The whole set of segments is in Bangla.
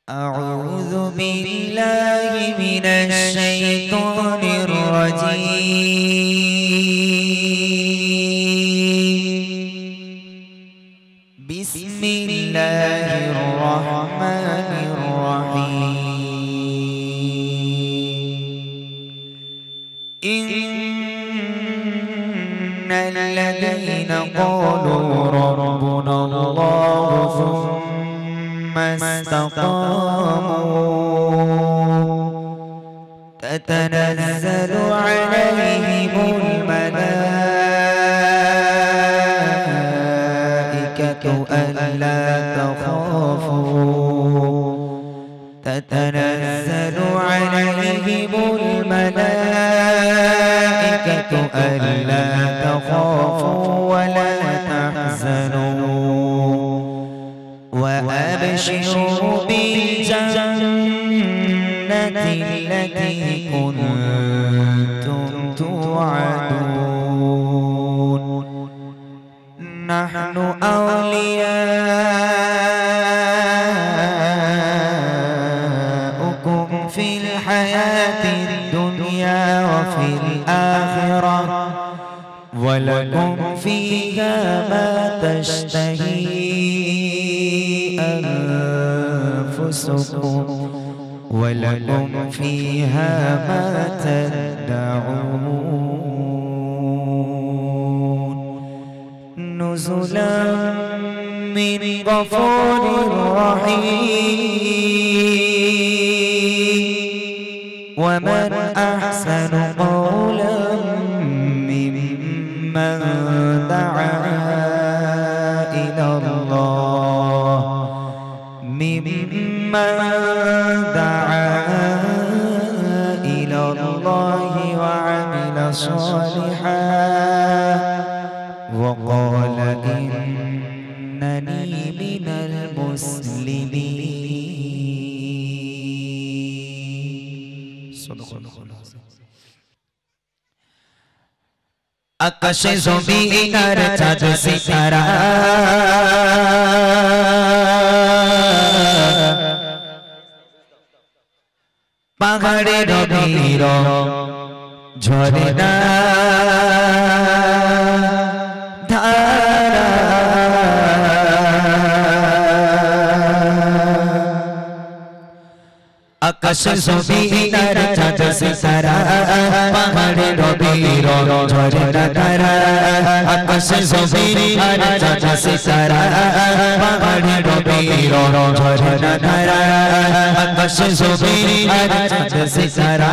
أعوذ بالله من الشيطان الرجيم بسم الله الرحمن الرحيم إن الذين قالوا ربنا الله ثم استقاموا تتنزل عليهم الملائكة ألا تخافوا تتنزل عليهم الملائكة ألا تخافوا ولا تحزنوا وأبشروا بالجنة التي كنتم توعدون نحن أولياؤكم في الحياة الدنيا وفي الآخرة ولكم فيها ما تشتهي أنفسكم ولكم فيها ما تدعون نزلا من غفور رحيم ومن أحسن قولا ممن دعا إلى الله وعمل صالحا وقال إنني من المسلمين صدق الله العظيم আকাশে জমিনের চাঁদ সিতারা পাহাড়ের নীর ঝরনা ধারা আকাশে জমিনের চাঁদ সিতারা পাহাড়ের নীর ঝরনা ধারা আকাশে জমিনের চাঁদ সিতারা পাহাড়ের নীর ঝরনা ধারা আকাশে জমিনের চাঁদ সিতারা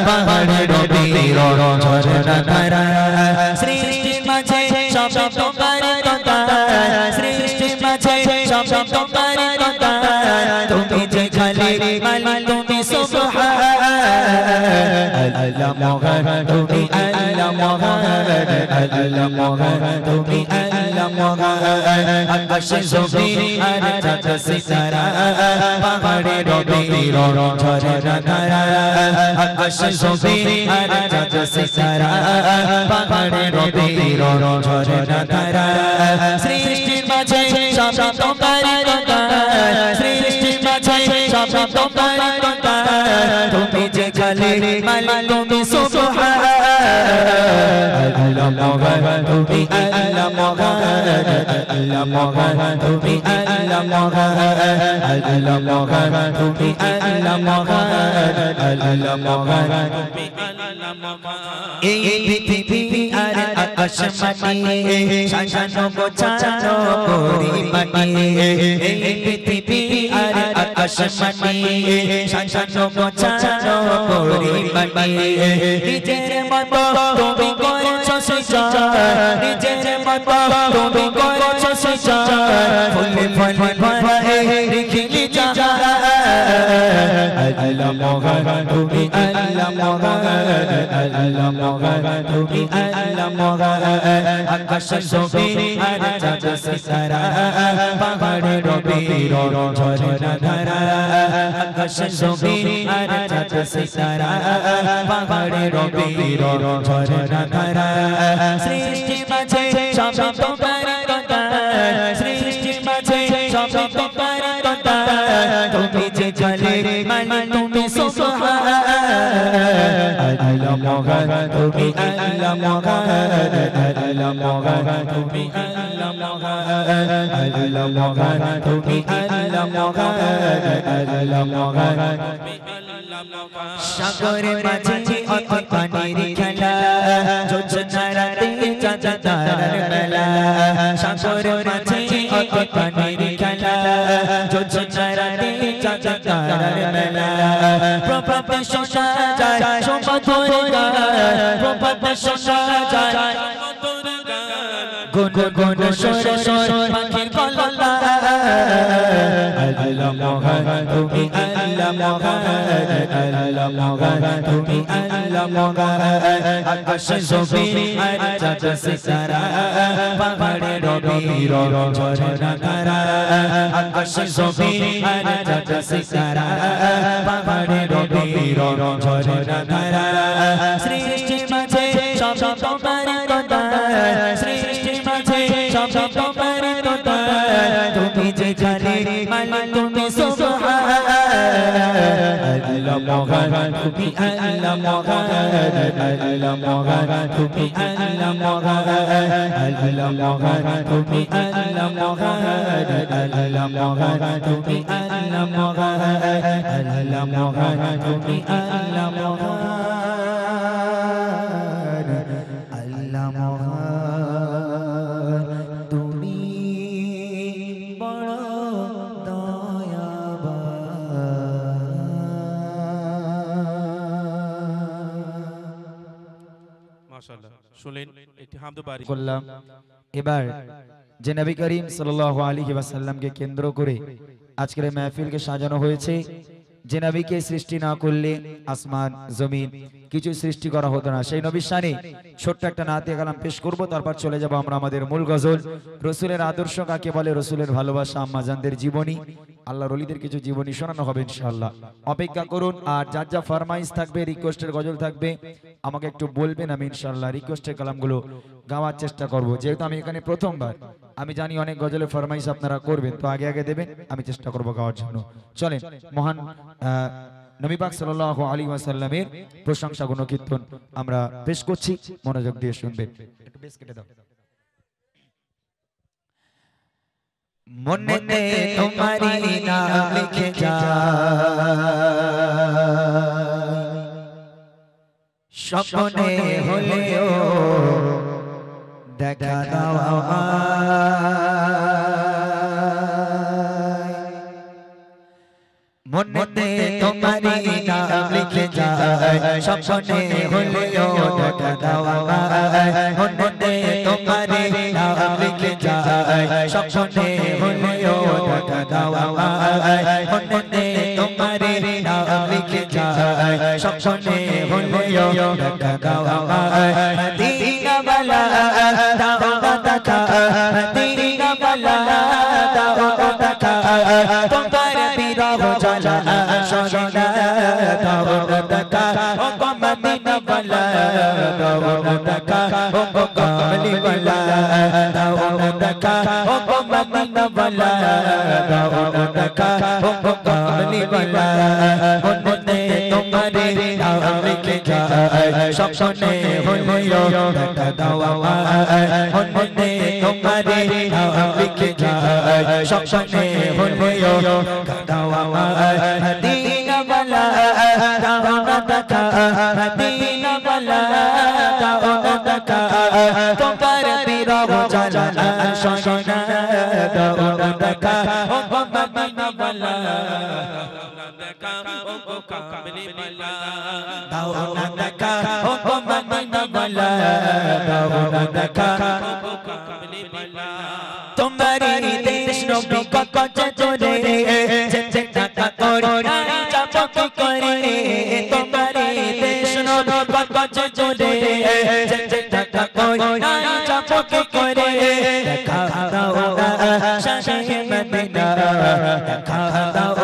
পাহাড়ের নীর ঝরনা ধারা সৃষ্টির মাঝে সব তোমারই কথা সৃষ্টির মাঝে সব তোমারই কথা তুমি যে খালি মালিক তুমি সুবহান আল্লাহ মহান তুমি আল্লাহ মহান আল্লাহ মহান তুমি আল্লাহ মহান আকাশে জমিনের চাঁদ সিতারা পাহাড়ের নীর ঝরনা ধারা আকাশে জমিনের চাঁদ সিতারা পাহাড়ের নীর ঝরনা ধারা সৃষ্টির মাঝে সব তোমারই কথা সৃষ্টির মাঝে সব তোমারই কথা তুমি যে খালি মালিক তুমি সুবহান আল্লাহ মহান তুমি আল্লাহ মহান আল্লাহ মহান তুমি আল্লাহ মহান আল্লাহ মহান তুমি আল্লাহ মহান আল্লাহ মহান তুমি আল্লাহ মহান এই পৃথিবী আর আকাশ মাটি সাজানো গোছানো পরিপাটি এই পৃথিবী আর আকাশ মাটি সাজানো গোছানো পরিপাটি নিজের মতো তুমি করেছো সৃষ্টি নিজের মতো তুমি করেছো সৃষ্টি ফুলে ফুলে ভরা রেখিলি জাহান আল্লাহ মহান তুমি আল্লাহ মহান আল্লাহ মহান তুমি আল্লাহ মহান আকাশে জমিনের চাঁদ সিতারা পাহাড়ের নীর ঝরনা ধারা আকাশে জমিনের চাঁদ সিতারা পাহাড়ের নীর ঝরনা ধারা সৃষ্টির মাঝে সব তোমারই কথা সৃষ্টির মাঝে সব তোমারই কথা তুমি মালিক তুমি সুবহান আল্লাহ মহান তুমি আল্লাহ মহান আল্লাহ মহান তুমি আল্লাহ মহান আল্লাহ মহান তুমি আল্লাহ মহান আল্লাহ মহান সাগরের মাঝে অতি পানির খেলা যোজনা রাতে চাচা তারার মেলা সাগরের মাঝে অতি পানির খেলা যোজনা রাতে চাচা তারার মেলা প্রভাতে শোনা যায় সম্পদের গান প্রভাতে শোনা যায় গুন গুন সরে সরে পাখির কললা আল্লাহ মহান তুমি আল্লাহ মহান আল্লাহ মহান তুমি আল্লাহ মহান আকাশে জমিন আর চাঁদ সিতারা পাহাড়ে রবির ঝরনা ধারা আকাশে জমিন আর চাঁদ সিতারা পাহাড়ে রবির ঝরনা ধারা সৃষ্টি মাঝে সব তোমার কথা সৃষ্টি মাঝে সব তোমার কথা তুমি যে জানি মালিক তুমি সুবহান আল্লাহ মহান তুমি আল্লাহ মহান আল্লাহ মহান তুমি আল্লাহ মহান আল্লাহ মহান তুমি আল্লাহ মহান আল্লাহ মহান তুমি আল্লাহ মহান আল্লাহ মহান তুমি আল্লাহ মহান আল্লাহ মহান তুমি বড় মাশাআল্লাহ শুনলেন একটি হামদু বাড়ি করলাম। এবার যে নবী করিম সাল্লাল্লাহু আলাইহি ওয়াসাল্লামকে কেন্দ্র করে আজকের এই মাহফিলকে সাজানো হয়েছে, যে নবীকে সৃষ্টি না করলে আসমান জমিন কিছু সৃষ্টি করা হতো না, সেই নবীর শানে ছোট্ট একটা নাতে কালাম পেশ করব, তারপর চলে যাব আমরা আমাদের মূল গজল। রসুলের আদর্শ কাকে বলে, রসুলের ভালোবাসা, আম্মাজানদের জীবনী, আল্লাহর ওলিদের কিছু জীবনী শোনানো হবে ইনশাআল্লাহ। অপেক্ষা করুন। আর যার যা ফরমাইশ থাকবে, রিকোয়েস্টের গজল থাকবে, আমাকে একটু বলবেন, আমি ইনশাআল্লাহ রিকোয়েস্টের কালামগুলো গাওয়ার চেষ্টা করব। যেহেতু আমি এখানে প্রথমবার, আমি জানি অনেক গজলের ফরমাইশ আপনারা করবেন, তো আগে আগে দেবেন, আমি চেষ্টা করব গাওয়ার জন্য। চলেন মহান নবী পাক সাল্লাল্লাহু আলাইহি ওয়াসাল্লামের প্রশংসা গুণকীর্তন আমরা পেশ করছি, মনোযোগ দিয়ে শুনবেন। একটু বেশ কেটে দাও। মনেতে তোমারি নাম লিখে যায়, স্বপ্নে হলেও দেখা দাও আমায়। মনেতে তোমারি নাম লিখে যায়, স্বপ্নে হলেও দেখা দাও আমায়। মনেতে তোমারি নাম লিখে যায়, স্বপ্নে হলেও দেখা দাও আমায়। মনেতে তোমারি নাম লিখে যায়, স্বপ্নে হলেও দেখা দাও আমায়। মদিনা वाला দাও না দেখা, মদিনা वाला দাও না দেখা, তোমার বিরহ জ্বালা সজনা দাও না দেখা, ও মদিনা वाला দাও না দেখা, ও কমলি वाला দাও না দেখা, ও মদিনা वाला দাও না দেখা, ও কমলি वाला। মনে তোমারে নাম লিখে যায়, স্বপ্নে হলেও দেখা দাও আমায়। মনে তোমারে নাম লিখে যায়, স্বপ্নে হলেও দেখা দাও আমায়। মদিনা वाला দাও না দেখা, মদিনা वाला দাও না দেখা, তোমার বিরহ জ্বালা সজনা দাও না দেখা, ও মদিনা वाला দাও না দেখা, ও মদিনা वाला দাও না দেখা। তোমারি দেশ নবী কত চলে যেতে টাকা করে যাব কি করে, তোমারি দেশ নবী কত চলে যেতে টাকা করে যাব কি করে। দেখা দাও শাহে মদিনা, দেখা দাও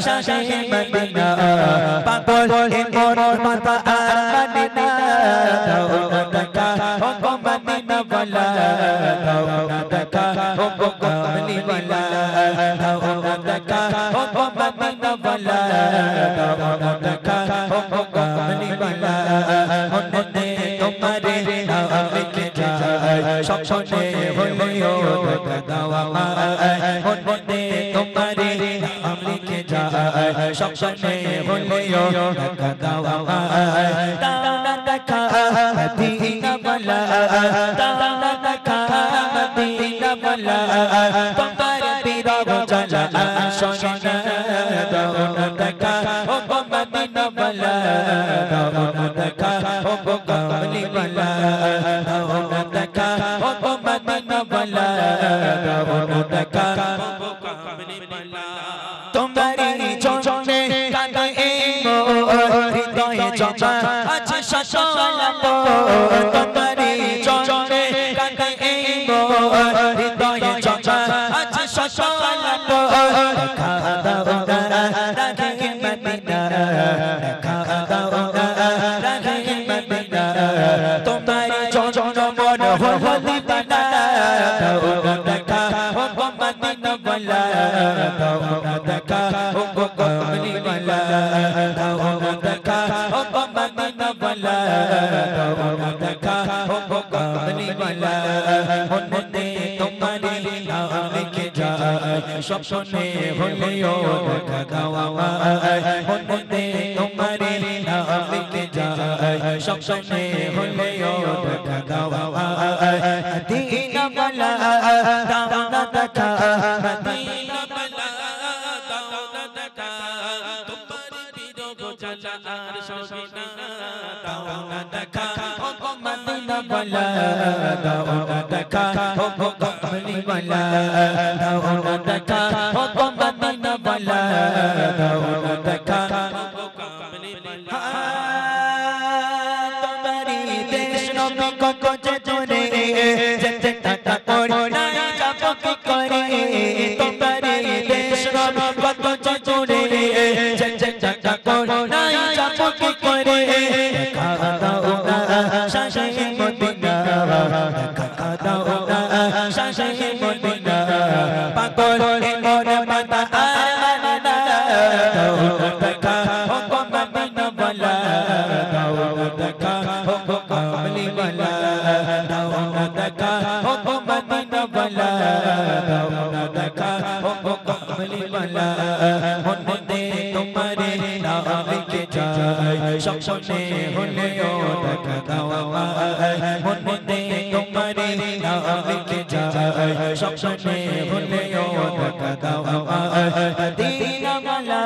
শাহে মদিনা, পাগল এ মোর মাতা মদিনা দাও না দেখা, ও মদিনা वाला দাও না দেখা, ও কমলি वाला দাও না দেখা ও গো মদিনা ওয়ালা দাও না দেখা ও গো কামলি ওয়ালা মনে তোমারে নাম লিখে যায় স্বপ্নে হলেও দেখা দাও আমায় মনে তোমারে নাম লিখে যায় স্বপ্নে হলেও দেখা দাও আমায় দাও না দেখা মদিনা ওয়ালা দাও না দেখা মদিনা ওয়ালা তোমার বিরহ জ্বালা শোনা দাও না দেখা ও গো মদিনা ওয়ালা দাও না দেখা ও গো কামলি ওয়ালা দাও না দেখা ও গো মদিনা ওয়ালা দাও না দেখা ও গো কামলি ওয়ালা তোমারি চরণে কাঁদে হৃদয়ে জমা আছে শশালাপ তোমারি চরণে কাঁদে হৃদয়ে জমা আছে শশালাপ দেখা দাও না রাখে মদিনা দেখা দাও না রাখে মদিনা তোমারি চরণ মন হলো দিবানা দাও না দেখা ও গো মদিনা ওয়ালা দাও না দেখা ও গো কামলি ওয়ালা দাও না দেখা ও গো মদিনা ওয়ালা দাও না দেখা ও গো কামলি ওয়ালা মনে তোমারি নাম লিখে যায় স্বপ্নে হলেও দেখা দাও আমায় মনে তোমারি নাম লিখে যায় স্বপ্নে হলেও দেখা দাও আমায় মদিনা ওয়ালা দাও না দেখা মদিনা ওয়ালা দাও না দেখা তোমারি বিরহ জ্বালা আর সহিনা দাও না দেখা ও গো মদিনা ওয়ালা দাও না দেখা ও গো কামলি ওয়ালা দাও না দেখা ও গো মদিনা ওয়ালা দাও না দেখা ও গো কামলি ওয়ালা তোমারি দেশ নবী কো যে জোরে যেতে টাকা করে নাই যাব কি করে তোমারি দেশ নবী কো যে জোরে যেতে টাকা করে নাই যাব কি করে দেখা দাও না শাশে মদিনা দেখা দাও না শাশে মদিনা পাগল মনে মাতা আর না দাও না দেখা ও গো মদিনা ওয়ালা দাও না দেখা ও গো কামলি ওয়ালা দাও না দেখা ও গো মদিনা ওয়ালা দাও না দেখা ও গো কামলি ওয়ালা মনে তোমারে নাম লিখে যায় স্বপ্নে হলেও দেখা দাও আমায় মনে তোমারে নাম লিখে যায় স্বপ্নে হলেও দেখা দাও আমায় মদিনা ওয়ালা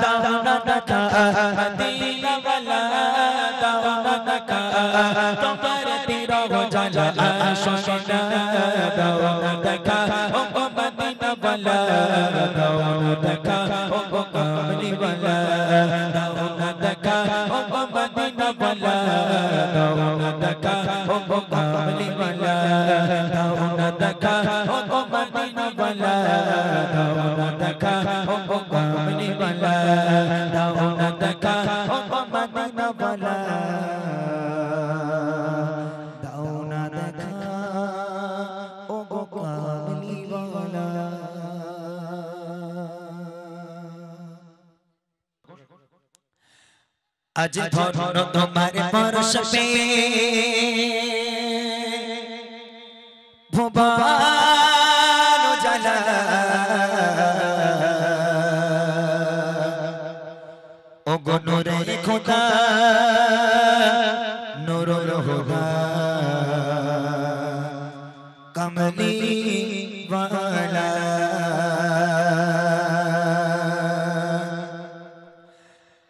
দাও না দেখা মদিনা ওয়ালা দাও না দেখা তোমার বিরহ জ্বালা শোনা দাও না দেখা ও গো মদিনা ওয়ালা দাও না দেখা ও গো কামলি ওয়ালা দাও না দেখা ও গো মদিনা ওয়ালা দাও না দেখা ও গো কামলি ওয়ালা দাও না দেখা ও গো মদিনা ওয়ালা দাও না দেখা ও গো কামলি ওয়ালা দাও না দেখা ও গো মদিনা ওয়ালা দাও না দেখা ও গো কামলি ওয়ালা আজ ধন্য তোমার পরশ পে ভুবন জালা ও গো নূরে খোদা নূরুল হুদা কমলি ওয়ালা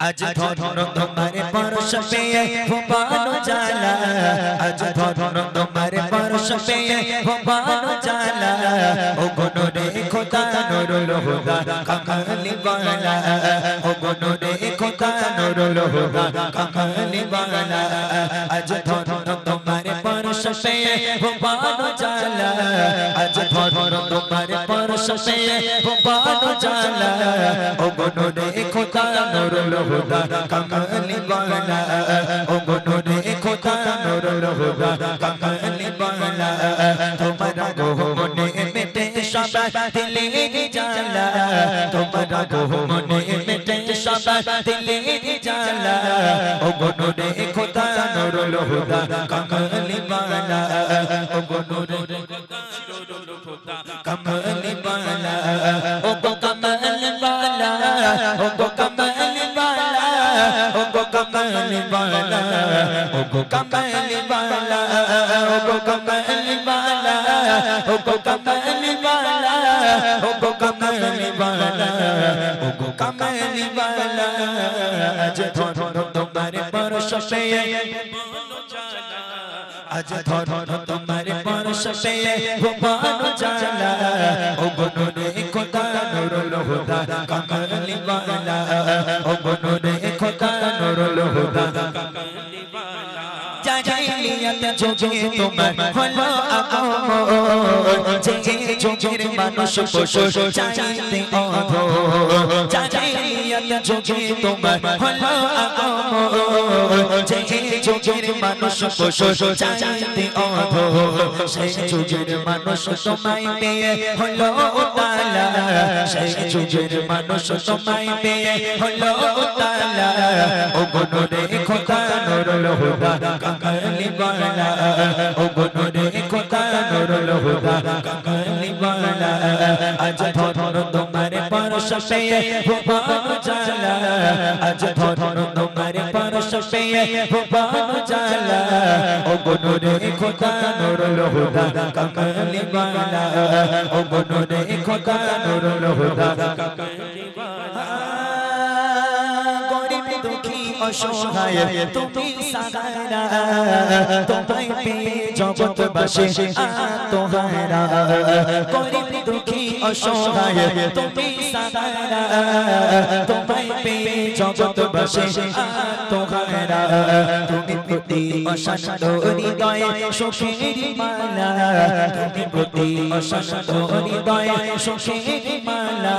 আজ ধন্য তোমার পরশ পে ভুবন জালা আজ ধন্য তোমার পরশ পে ভুবন জালা ও গো নূরে খোদা নূরুল হুদা কমলি ওয়ালা ও গো নূরে খোদা নূরুল হুদা কমলি ওয়ালা আজ ধন্য তোমার পরশ পে ভুবন জালা আজ ধন্য তোমার পরশ পে ভুবন জালা ও গো নূরে খোদা নূরুল হুদা কমলি ওয়ালা ও গো নূরে খোদা নূরুল হুদা কমলি ওয়ালা তোমার গো মনে মেটে সবাই দিলের জ্বালা তোমরা গো মনে মেটে সবাই দিলের জ্বালা ও গো নূরে খোদা নুরুল হুদা কামলি বালা ও গো নূরে খোদা কামলি বালা ও গো কামলি বালা ও গো কামলি বালা ও গো কামলি বালা ও গো কামলি বালা ও গো কামলি বালা ও গো কামলি বালা ও গো কামলি বালা ও গো কামলি বালা আজ ধরো তোমার পরশে আজ ধরো তোমার পরশে ভুবন জালা ও গো নূরে খোদা নুরুল হুদা কামলি বালা ও গো নূরে খোদা নুরুল হুদা কামলি বালা জাহিলিয়াত যোগে তোমার হলো আগমন যে যোগের মানুষ পশুর চাইতে অধম জাহিলিয়াত যোগে তোমার হলো আগমন যে যোগের মানুষ পশুর চাইতে অধম সেই যুগের মানুষ তোমায় পেয়ে হলো তালা সেই যুগের মানুষ তোমায় পেয়ে হলো তালা ও গো নূরে খোদা নুরুল হুদা কামলি বালা ও গো নূরে খোদা নুরুল হুদা কামলি বালা আজ ধরো তোমার পরশে ভুবন জালা আজ ধরো তোমার পরশে ভুবন জালা ও গো নূরে খোদা নুরুল হুদা কামলি বালা ও গো নূরে খোদা নুরুল হুদা কামলি বালা গরিব দুঃখী অসহায় তুমি সাহারা তোমায় পেয়ে জগৎবাসী আত্মহারা গরিব দুঃখী অসহায় তুমি সাহারা তোমায় পেয়ে জগৎবাসী আত্মহারা তুমি প্রতি অশান্ত হৃদয়ে সুখের মালা তুমি প্রতি অশান্ত হৃদয়ে সুখের মালা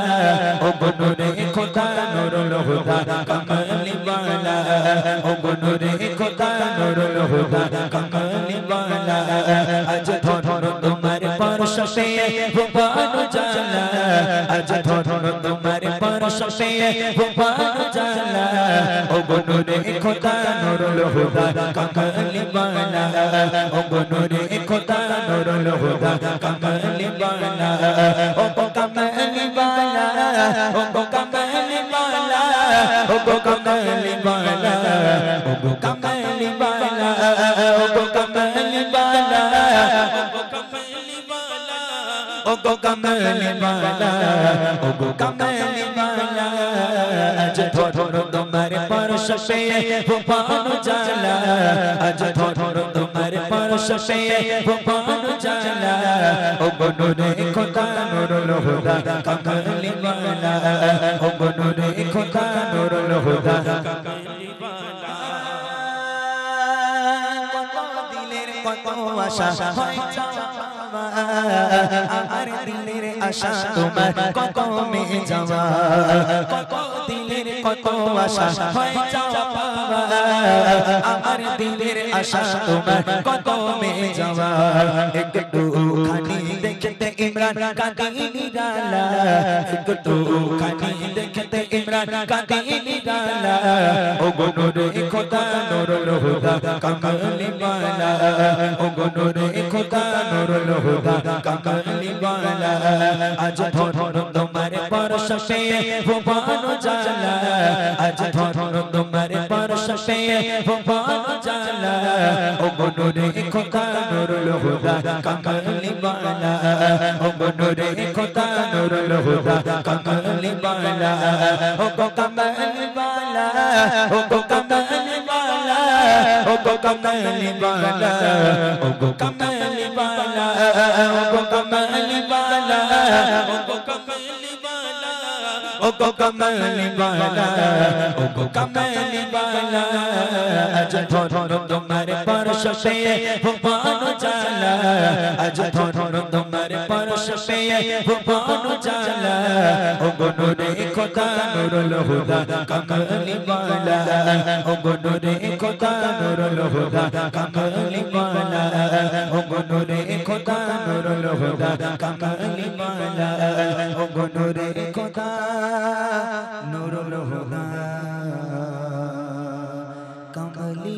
ও গো নূরে খোদা নুরুল হুদা কামলি বালা ও গো নূরে খোদা নুরুল হুদা কামলি বালা আজ ধরো তোমার পরশে ভুবন জালা আজ ধরো তোমার পরশে ভুবন জালা ও গো নূরে খোদা নুরুল হুদা কামলি বালা ও গো নূরে খোদা নুরুল হুদা কামলি বালা ও গো কামলি বালা ও গো কামলি বালা ও গো কামলি বালা ও গো কামলি বালা ও গো কামলি বালা ও গো কামলি বালা ও গো কামলি বালা আজ ধরো তোমার পরশে ভুবন জালা আজ ধরো তোমার পরশে ভুবন জালা ও গো নূরে খোদা নুরুল হুদা কামলি বালা ও গো নূরে খোদা নুরুল হুদা কামলি বালা কত দিলের কত আশা হয় যাওয়া আমার দিলের আশা তোমার কত মে যাওয়া কত দিলের কত আশা হয় যাওয়া আমার দিলের আশা তোমার কত মে যাওয়া একটু খানি দেখতে ইমরান কাঁদি নিরালা একটু খানি দেখতে ইমরান কাঁদি নিরালা ও গো নূরে খোদা নুরুল হুদা কামলি বালা ও গো নূরে খোদা নুরুল হুদা কামলি বালা আজ ধরো তোমার পরশে ভুবন জালা আজ ধরো তোমার পরশে ভুবন জালা ও গো নূরে খোদা নুরুল হুদা কামলি বালা ও গো নূরে খোদা নুরুল হুদা কামলি বালা ও গো কামলি বালা ও গো কামলি বালা ও গো কামলি বালা ও গো কামলি বালা ও গো কামলি বালা ও গো কামলি বালা ও গো কামলি বালা ও গো কামলি বালা আজ ধরো তোমার পরশে ভুবন জালা আজ ধরো তোমার পরশে ভুবন জালা ও গো নূরে খোদা নুরুল হুদা কামলি বালা ও গো নূরে খোদা নুরুল হুদা কামলি বালা ও গো নূরে খোদা নূরুল হুদা কামালি ওয়ালা ও গো নূরে খোদা নূরুল হুদা কামালি